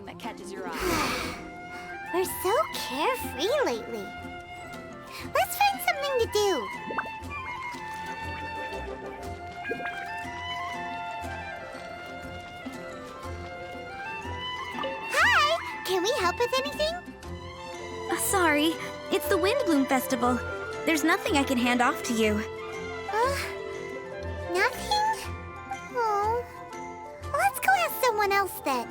anything that catches your eye. We're so carefree lately. Let's find something to do. Hi! Can we help with anything? Sorry, it's the Windblume Festival. There's nothing I can hand off to you. Nothing? Oh. Let's go ask someone else then.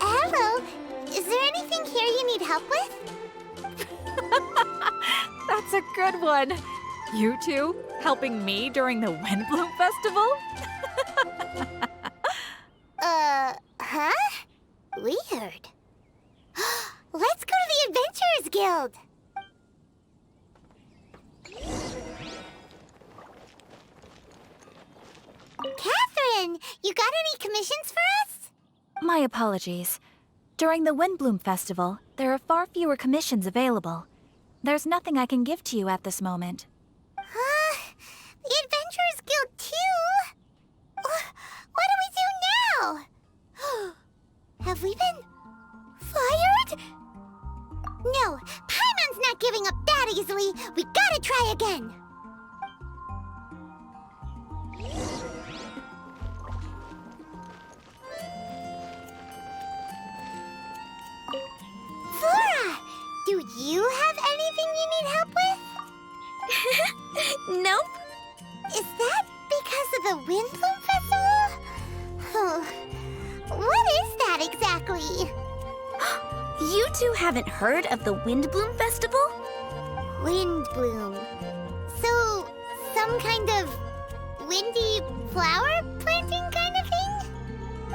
Hello. Is there anything here you need help with? That's a good one. You two helping me during the Windblume Festival? Huh? Weird. Let's go to the Adventurers Guild. Catherine, you got any commissions for us? My apologies. During the Windblume Festival, there are far fewer commissions available. There's nothing I can give to you at this moment. The Adventurers Guild too? What do we do now? Have we been fired? No, Paimon's not giving up that easily. We gotta try again. Flora, do you have anything you need help with? Nope. Is that because of the Windblume Festival? Oh, what is that exactly? You two haven't heard of the Windblume Festival? Windblume. So, some kind of windy flower planting kind of thing?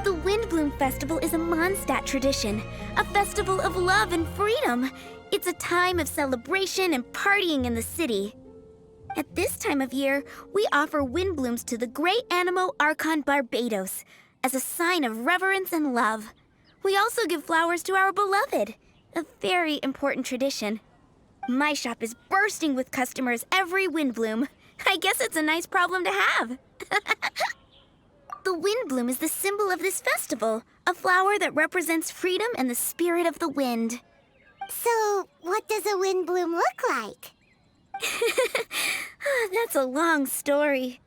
The Windblume Festival is a Mondstadt tradition, a festival of love and freedom. It's a time of celebration and partying in the city. At this time of year, we offer windblooms to the great Animo Archon Barbados as a sign of reverence and love. We also give flowers to our beloved, a very important tradition. My shop is bursting with customers every Windblume. I guess it's a nice problem to have. The Windblume is the symbol of this festival, a flower that represents freedom and the spirit of the wind. So, what does a windbloom look like? That's a long story.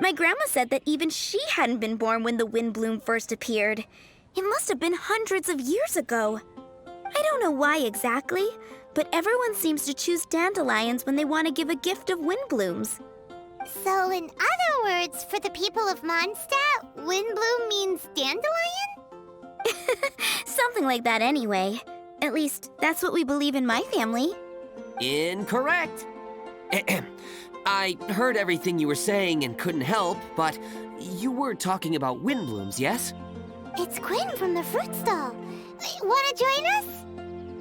My grandma said that even she hadn't been born when the Windblume first appeared. It must have been hundreds of years ago. I don't know why exactly, but everyone seems to choose dandelions when they want to give a gift of windblooms. So, in other words, for the people of Mondstadt, windbloom means dandelion? Something like that anyway. At least, that's what we believe in my family. Incorrect. I heard everything you were saying and couldn't help, but you were talking about windblooms, yes? It's Quinn from the fruit stall. Wanna join us?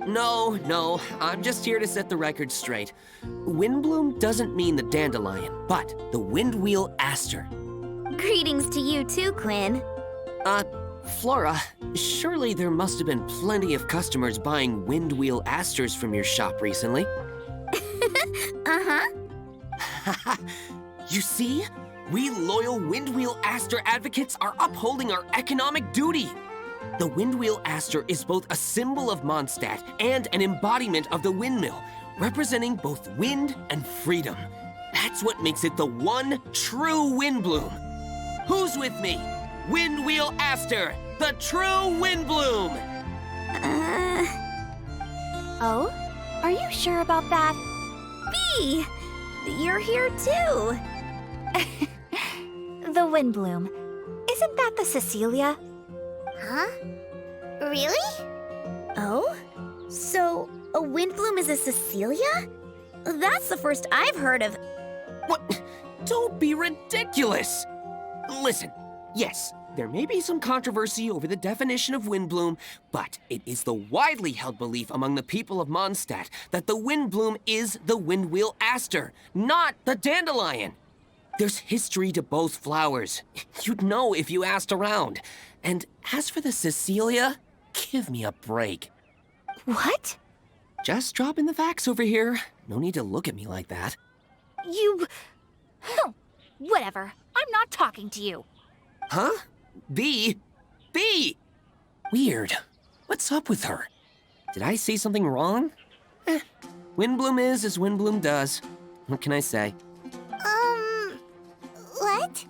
No, I'm just here to set the record straight. Windbloom doesn't mean the dandelion, but the windwheel aster. Greetings to you too, Quinn. Flora, surely there must have been plenty of customers buying windwheel asters from your shop recently. Uh-huh. You see? We loyal Windwheel Aster advocates are upholding our economic duty. The Windwheel Aster is both a symbol of Mondstadt and an embodiment of the windmill, representing both wind and freedom. That's what makes it the one true Windbloom. Who's with me? Windwheel Aster, the true Windbloom! Oh? Are you sure about that? Bee! You're here too. The Windblume. Isn't that the Cecilia? Huh? Really? Oh? So, a windbloom is a Cecilia? That's the first I've heard of. What? Don't be ridiculous! Listen, yes, there may be some controversy over the definition of windbloom, but it is the widely held belief among the people of Mondstadt that the windbloom is the windwheel aster, not the dandelion. There's history to both flowers. You'd know if you asked around. And as for the Cecilia, give me a break. What? Just dropping the facts over here. No need to look at me like that. Whatever. I'm not talking to you. Huh? Bee? Bee! Weird. What's up with her? Did I say something wrong? Windblume is as Windblume does. What can I say? What?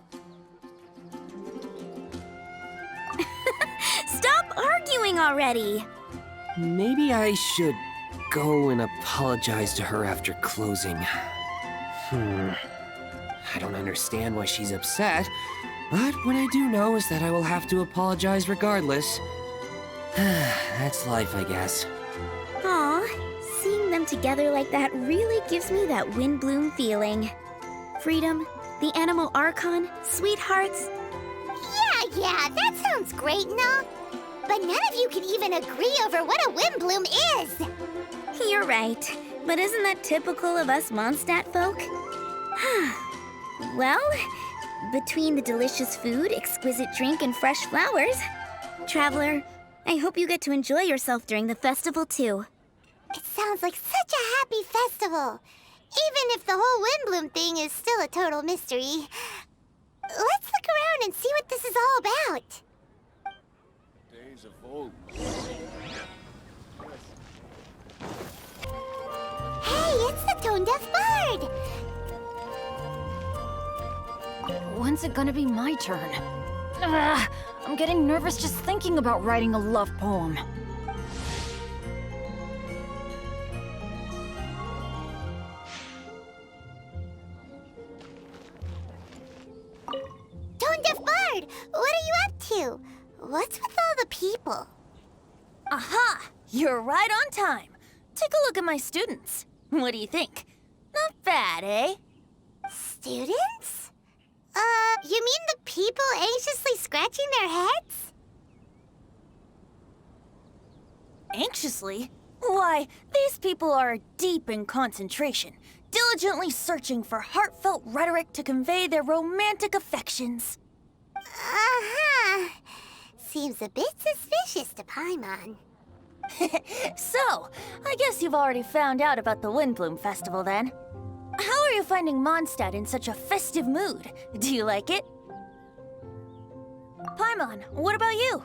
Stop arguing already! Maybe I should go and apologize to her after closing. I don't understand why she's upset, but what I do know is that I will have to apologize regardless. That's life, I guess. Aw, seeing them together like that really gives me that Windblume feeling. Freedom, the Animal Archon, sweethearts. Yeah, that sounds great and all. But none of you can even agree over what a Windblume is. You're right, but isn't that typical of us Mondstadt folk? Well, between the delicious food, exquisite drink, and fresh flowers, Traveler, I hope you get to enjoy yourself during the festival too. It sounds like such a happy festival. Even if the whole Windblume thing is still a total mystery. Let's look around and see what this is all about. Days of old. Hey, it's the tone-deaf bard! When's it gonna be my turn? Ugh, I'm getting nervous just thinking about writing a love poem. Tone-deaf bard, what are you up to? What's with all the people? Aha! You're right on time. Take a look at my students. What do you think? Not bad, eh? Students? You mean the people anxiously scratching their heads? Anxiously? Why, these people are deep in concentration, diligently searching for heartfelt rhetoric to convey their romantic affections. Uh-huh. Seems a bit suspicious to Paimon. So, I guess you've already found out about the Windblume Festival then. How are you finding Mondstadt in such a festive mood? Do you like it? Paimon, what about you?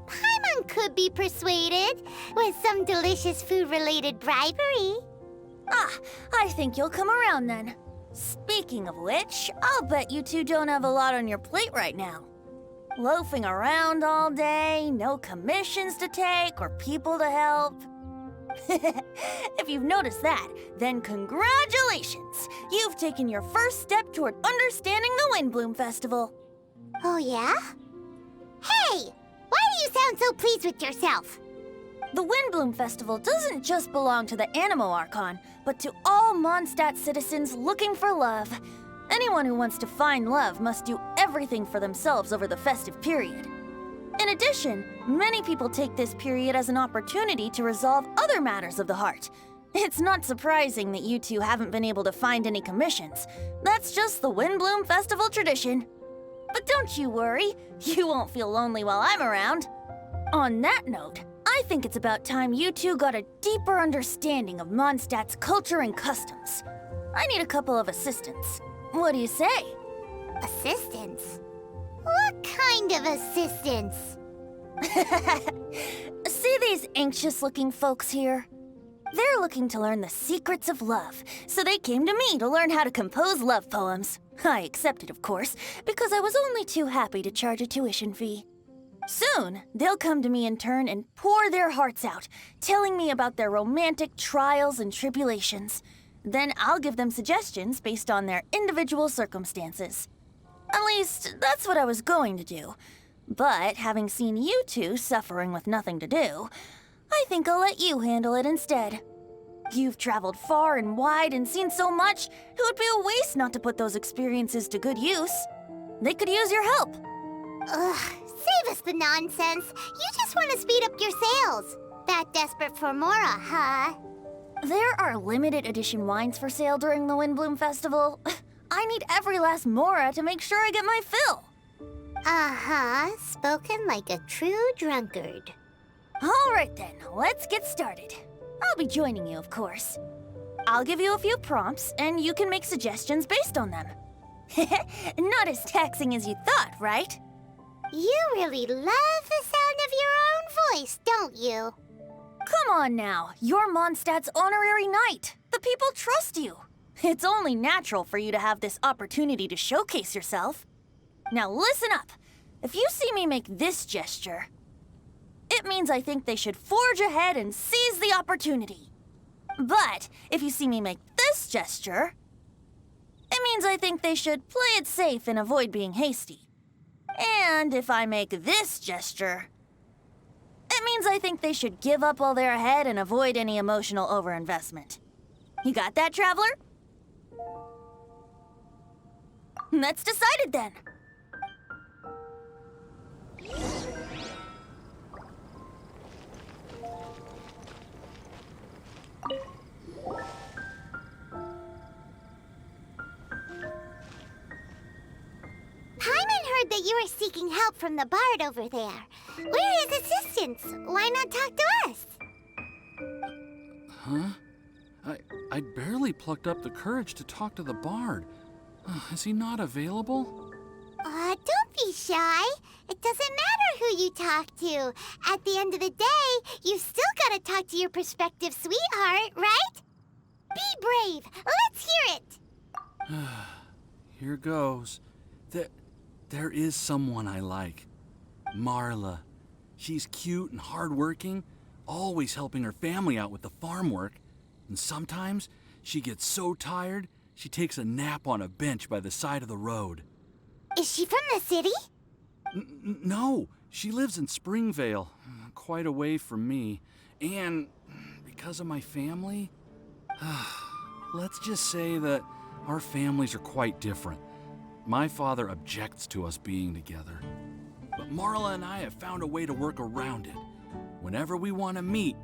Paimon could be persuaded with some delicious food-related bribery. Ah, I think you'll come around then. Speaking of which, I'll bet you two don't have a lot on your plate right now. Loafing around all day, no commissions to take or people to help. If you've noticed that, then congratulations! You've taken your first step toward understanding the Windblume Festival. Oh, yeah? Hey! Why do you sound so pleased with yourself? The Windblume Festival doesn't just belong to the Animal Archon, but to all Mondstadt citizens looking for love. Anyone who wants to find love must do everything for themselves over the festive period. In addition, many people take this period as an opportunity to resolve other matters of the heart. It's not surprising that you two haven't been able to find any commissions. That's just the Windblume Festival tradition. But don't you worry, you won't feel lonely while I'm around. On that note, I think it's about time you two got a deeper understanding of Mondstadt's culture and customs. I need a couple of assistants. What do you say? Assistance? What kind of assistance? See these anxious-looking folks here? They're looking to learn the secrets of love, so they came to me to learn how to compose love poems. I accepted, of course, because I was only too happy to charge a tuition fee. Soon, they'll come to me in turn and pour their hearts out, telling me about their romantic trials and tribulations. Then I'll give them suggestions based on their individual circumstances. At least, that's what I was going to do. But having seen you two suffering with nothing to do, I think I'll let you handle it instead. You've traveled far and wide and seen so much, it would be a waste not to put those experiences to good use. They could use your help. Ugh, save us the nonsense. You just want to speed up your sales. That desperate for Mora, huh? There are limited edition wines for sale during the Windblume Festival. I need every last Mora to make sure I get my fill. Uh-huh, spoken like a true drunkard. All right then, let's get started. I'll be joining you, of course. I'll give you a few prompts, and you can make suggestions based on them. Not as taxing as you thought, right? You really love the sound of your own voice, don't you? Come on now, you're Mondstadt's honorary knight. The people trust you. It's only natural for you to have this opportunity to showcase yourself. Now listen up. If you see me make this gesture, it means I think they should forge ahead and seize the opportunity. But if you see me make this gesture, it means I think they should play it safe and avoid being hasty. And if I make this gesture, it means I think they should give up while they're ahead and avoid any emotional overinvestment. You got that, Traveler? That's decided then. Paimon heard that you were seeking help from the bard over there. We're his assistants. Why not talk to us? Huh? I barely plucked up the courage to talk to the bard. Is he not available? Don't be shy. It doesn't matter who you talk to. At the end of the day, you still gotta talk to your prospective sweetheart, right? Be brave. Let's hear it. Here goes. There is someone I like. Marla. She's cute and hardworking, always helping her family out with the farm work. And sometimes she gets so tired, she takes a nap on a bench by the side of the road. Is she from the city? No, she lives in Springvale, quite away from me. And because of my family, let's just say that our families are quite different. My father objects to us being together. But Marla and I have found a way to work around it. Whenever we want to meet,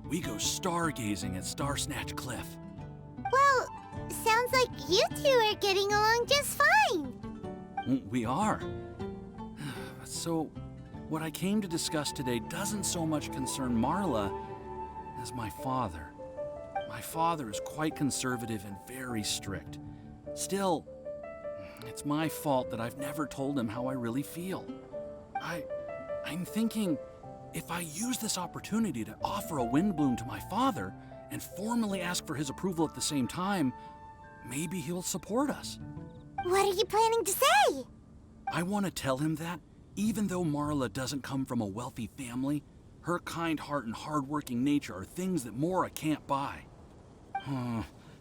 we go stargazing at Star Snatch Cliff. Well, sounds like you two are getting along just fine. We are. So, what I came to discuss today doesn't so much concern Marla as my father. My father is quite conservative and very strict. Still, it's my fault that I've never told him how I really feel. I'm thinking, if I use this opportunity to offer a Windblume to my father and formally ask for his approval at the same time, maybe he'll support us. What are you planning to say? I want to tell him that, even though Marla doesn't come from a wealthy family, her kind heart and hardworking nature are things that Mora can't buy.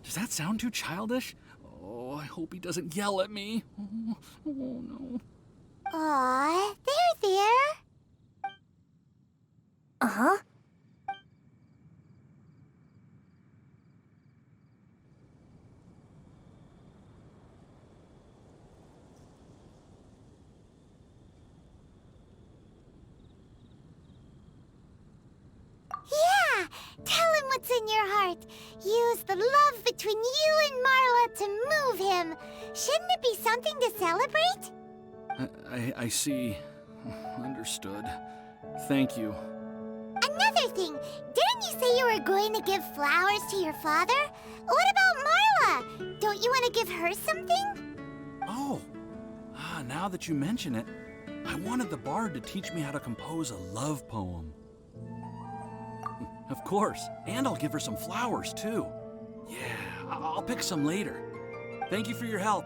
Does that sound too childish? Oh, I hope he doesn't yell at me. Oh no. Aw, there. Uh-huh. Yeah, tell him what's in your heart. Use the love between you and Marla to move him. Shouldn't it be something to celebrate? I see. Understood. Thank you. Another thing, didn't you say you were going to give flowers to your father? What about Marla? Don't you want to give her something? Oh, now that you mention it, I wanted the bard to teach me how to compose a love poem. Of course, and I'll give her some flowers, too. Yeah, I'll pick some later. Thank you for your help.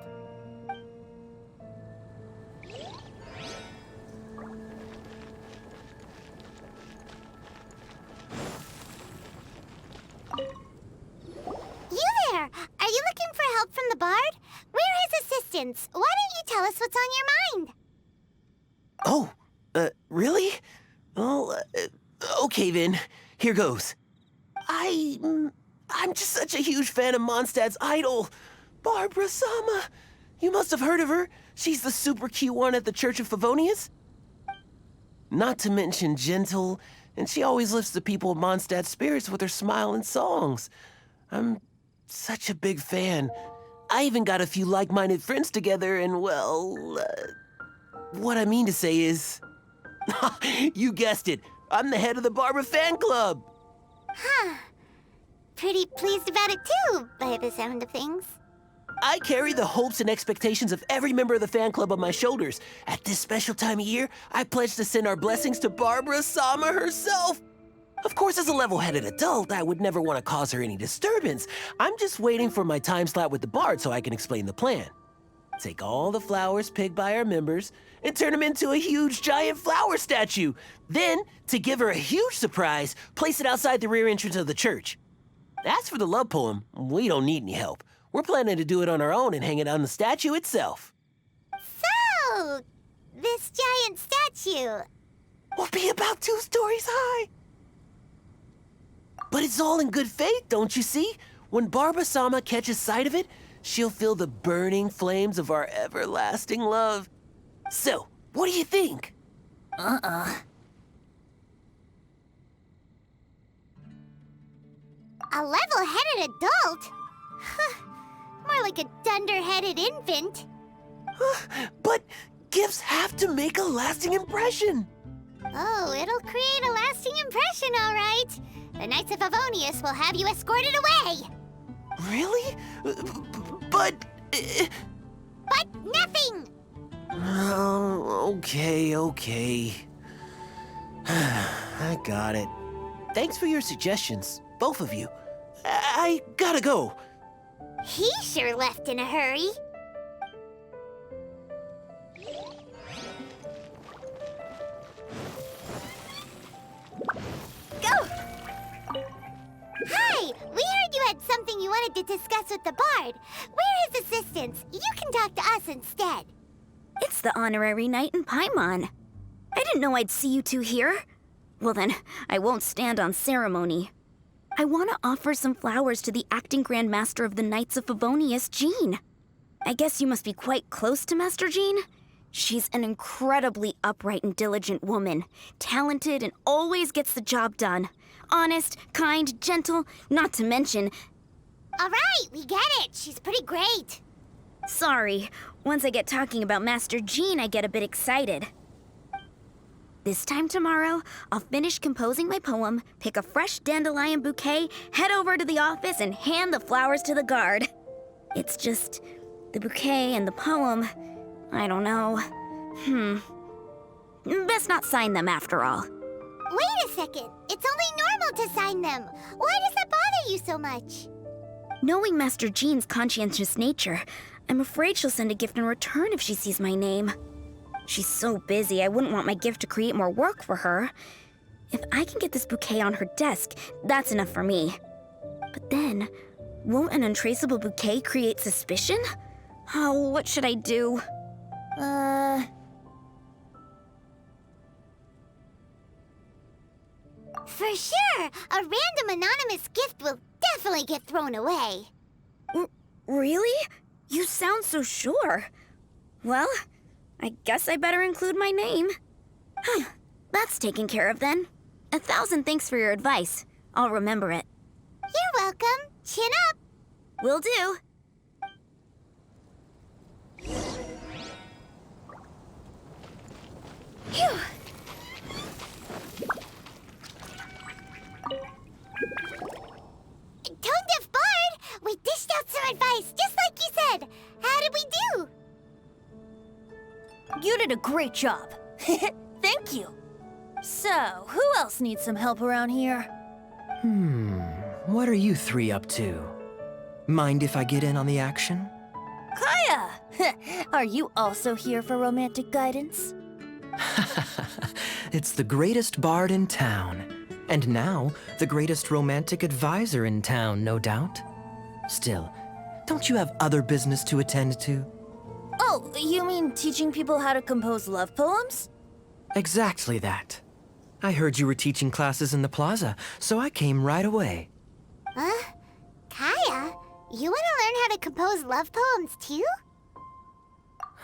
You there! Are you looking for help from the bard? We're his assistants. Why don't you tell us what's on your mind? Oh, really? Well, okay then. Here goes. I'm just such a huge fan of Mondstadt's idol, Barbara Sama. You must have heard of her. She's the super cute one at the Church of Favonius. Not to mention gentle, and she always lifts the people of Mondstadt's spirits with her smile and songs. I'm such a big fan. I even got a few like-minded friends together, and well, what I mean to say is, you guessed it. I'm the head of the Barbara fan club. Huh. pretty pleased about it too, by the sound of things. I carry the hopes and expectations of every member of the fan club on my shoulders. At this special time of year, I pledge to send our blessings to Barbara Sama herself. Of course, as a level-headed adult, I would never want to cause her any disturbance. I'm just waiting for my time slot with the bard so I can explain the plan. Take all the flowers picked by our members and turn them into a huge giant flower statue. Then, to give her a huge surprise, place it outside the rear entrance of the church. As for the love poem, we don't need any help. We're planning to do it on our own and hang it on the statue itself. So, this giant statue. Will be about 2 stories high. But it's all in good faith, don't you see? When Barbara Sama catches sight of it, she'll feel the burning flames of our everlasting love. So, what do you think? A level-headed adult? More like a dunder-headed infant. But gifts have to make a lasting impression. Oh, it'll create a lasting impression, all right. The Knights of Favonius will have you escorted away. Really? But... But nothing! Oh, okay. I got it. Thanks for your suggestions, both of you. I gotta go. He sure left in a hurry. Go! Hi! We heard you had something you wanted to discuss with the bard. We're his assistants. You can talk to us instead. It's the honorary knight in Paimon. I didn't know I'd see you two here. Well then, I won't stand on ceremony. I want to offer some flowers to the acting Grand Master of the Knights of Favonius, Jean. I guess you must be quite close to Master Jean? She's an incredibly upright and diligent woman, talented and always gets the job done. Honest, kind, gentle, not to mention... All right, we get it. She's pretty great. Sorry, once I get talking about Master Jean, I get a bit excited. This time tomorrow, I'll finish composing my poem, pick a fresh dandelion bouquet, head over to the office, and hand the flowers to the guard. It's just the bouquet and the poem, I don't know. Best not sign them after all. Wait a second. It's only normal to sign them. Why does that bother you so much? Knowing Master Jean's conscientious nature, I'm afraid she'll send a gift in return if she sees my name. She's so busy, I wouldn't want my gift to create more work for her. If I can get this bouquet on her desk, that's enough for me. But then, won't an untraceable bouquet create suspicion? Oh, what should I do? For sure, a random anonymous gift will definitely get thrown away. Really? You sound so sure. Well, I guess I better include my name. That's taken care of then. 1,000 thanks for your advice. I'll remember it. You're welcome. Chin up. Will do. Phew. Tone-deaf bard! We dished out some advice, just like you said. How did we do? You did a great job. Thank you. So, who else needs some help around here? What are you three up to? Mind if I get in on the action? Kaya! Are you also here for romantic guidance? It's the greatest bard in town. And now, the greatest romantic advisor in town, no doubt. Still, don't you have other business to attend to? Oh, you mean teaching people how to compose love poems? Exactly that. I heard you were teaching classes in the plaza, so I came right away. Huh? Kaya, you want to learn how to compose love poems too?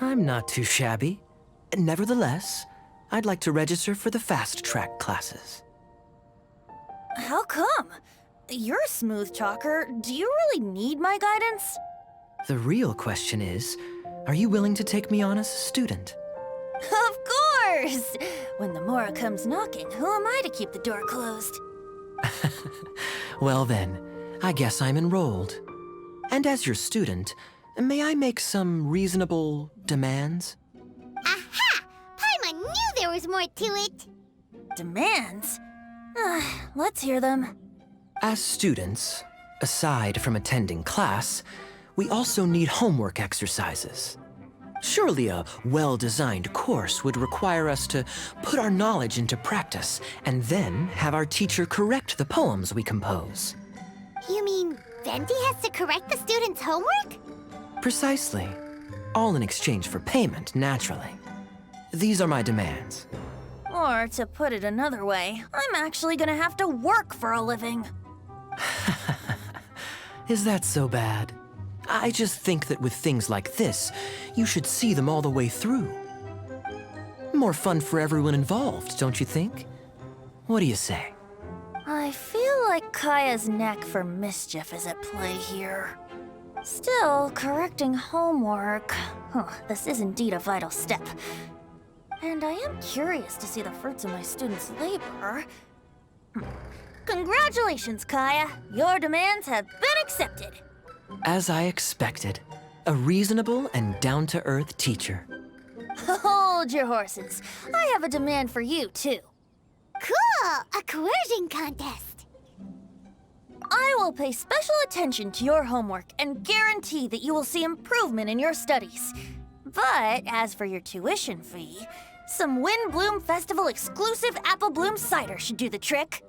I'm not too shabby. Nevertheless, I'd like to register for the fast-track classes. How come? You're a smooth talker. Do you really need my guidance? The real question is, are you willing to take me on as a student? Of course! When the Mora comes knocking, who am I to keep the door closed? Well then, I guess I'm enrolled. And as your student, may I make some reasonable demands? Aha! Paimon knew there was more to it! Demands? Let's hear them. As students, aside from attending class, we also need homework exercises. Surely a well-designed course would require us to put our knowledge into practice and then have our teacher correct the poems we compose. You mean Venti has to correct the students' homework? Precisely. All in exchange for payment, naturally. These are my demands. Or, to put it another way, I'm actually gonna have to work for a living. Is that so bad? I just think that with things like this, you should see them all the way through. More fun for everyone involved, don't you think? What do you say? I feel like Kaya's knack for mischief is at play here. Still, correcting homework. This is indeed a vital step. And I am curious to see the fruits of my students' labor. Congratulations, Kaya! Your demands have been accepted. As I expected, a reasonable and down-to-earth teacher. Hold your horses. I have a demand for you, too. Cool! A coercion contest! I will pay special attention to your homework and guarantee that you will see improvement in your studies. But as for your tuition fee, some Windblume Festival exclusive apple bloom cider should do the trick.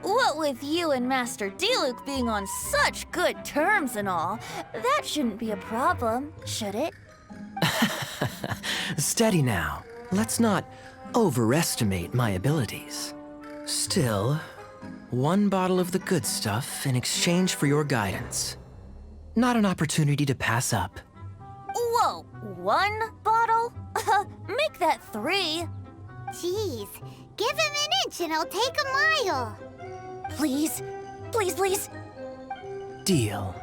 What with you and Master Diluc being on such good terms and all, that shouldn't be a problem, should it? Steady now. Let's not overestimate my abilities. Still, one bottle of the good stuff in exchange for your guidance. Not an opportunity to pass up. Whoa, 1 bottle? Make that 3. Jeez, give him an inch and I'll take a mile. Please, please, please. Deal.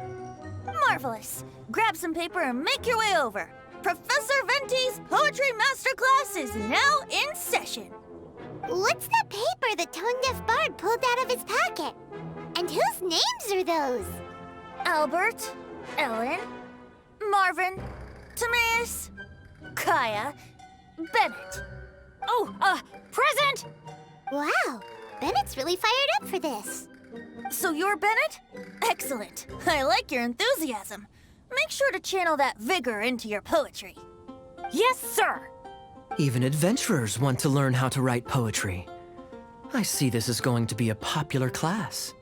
Marvelous. Grab some paper and make your way over. Professor Venti's Poetry Masterclass is now in session. What's the paper the tone-deaf bard pulled out of his pocket? And whose names are those? Albert, Ellen, Marvin, Timaeus, Kaya, Bennett. Oh, present! Wow, Bennett's really fired up for this. So you're Bennett? Excellent. I like your enthusiasm. Make sure to channel that vigor into your poetry. Yes, sir! Even adventurers want to learn how to write poetry. I see this is going to be a popular class.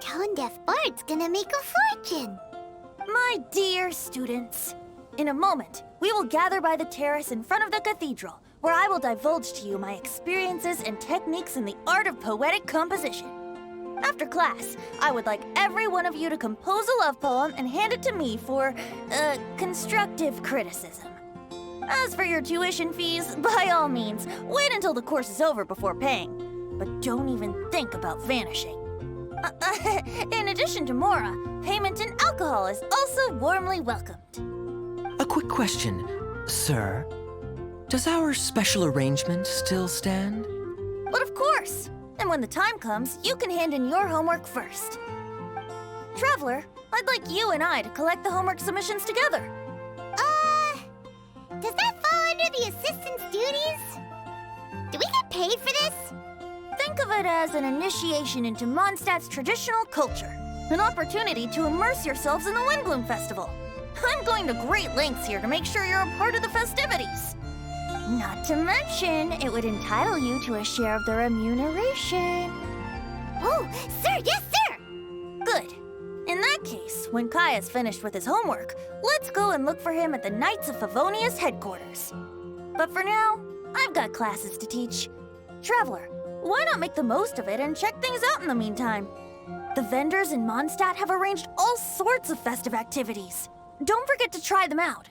Tone-deaf bard's gonna make a fortune. My dear students, in a moment, we will gather by the terrace in front of the cathedral, where I will divulge to you my experiences and techniques in the art of poetic composition. After class, I would like every one of you to compose a love poem and hand it to me for, constructive criticism. As for your tuition fees, by all means, wait until the course is over before paying. But don't even think about vanishing. In addition to Mora, payment in alcohol is also warmly welcomed. A quick question, sir. Does our special arrangement still stand? But of course! And when the time comes, you can hand in your homework first. Traveler, I'd like you and I to collect the homework submissions together. Does that fall under the assistant's duties? Do we get paid for this? Think of it as an initiation into Mondstadt's traditional culture. An opportunity to immerse yourselves in the Windblume Festival. I'm going to great lengths here to make sure you're a part of the festivities. Not to mention, it would entitle you to a share of the remuneration. Oh, sir, yes, sir! Good. In that case, when Kaya's finished with his homework, let's go and look for him at the Knights of Favonius headquarters. But for now, I've got classes to teach. Traveler, why not make the most of it and check things out in the meantime? The vendors in Mondstadt have arranged all sorts of festive activities. Don't forget to try them out.